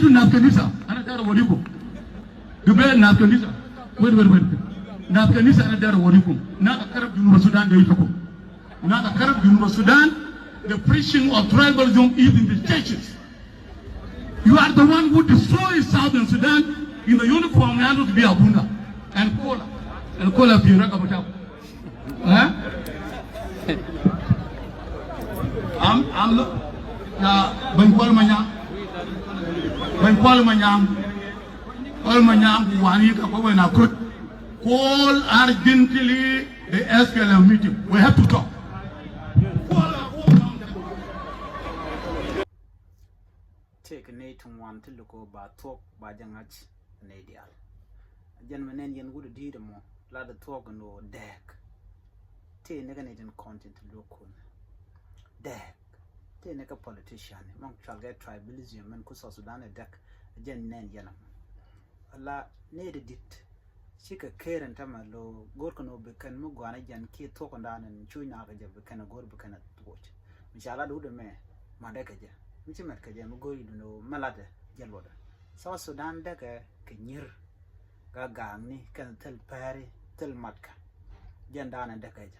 na kanisa ana dara walikum dube na kanisa wait na kanisa ana dara walikum na ka karab junu Sudan da yake ko na ka karab junu Sudan the preaching of tribalism is in the churches. You are the one who destroys Southern Sudan in the uniform and to be Abunda and Kola Pira Kabata. I'm Bengal Manyam, Wani Kapo could call urgently the SPLM meeting. We have to talk. Take a native one to look over talk by Jangach and ideal. Gentleman Indian would do the more, let the talk and no deck. Take negative content to look on. Deck. Take a politician, monk shall get tribalism and Kusa Sudan a deck, a gen nen yanam. Allah needed it. She could care and tamalo, Gorkano becan Mugana Jan Key talk on down and chewing out a jab can a go becan at watch. Which I do the mayor, Madekaja. Which Merkaja go you know Malade, Jelwoda. South Sudan decker can year Gagani can tell Perry, tell Matka. Jan down and Dekaja.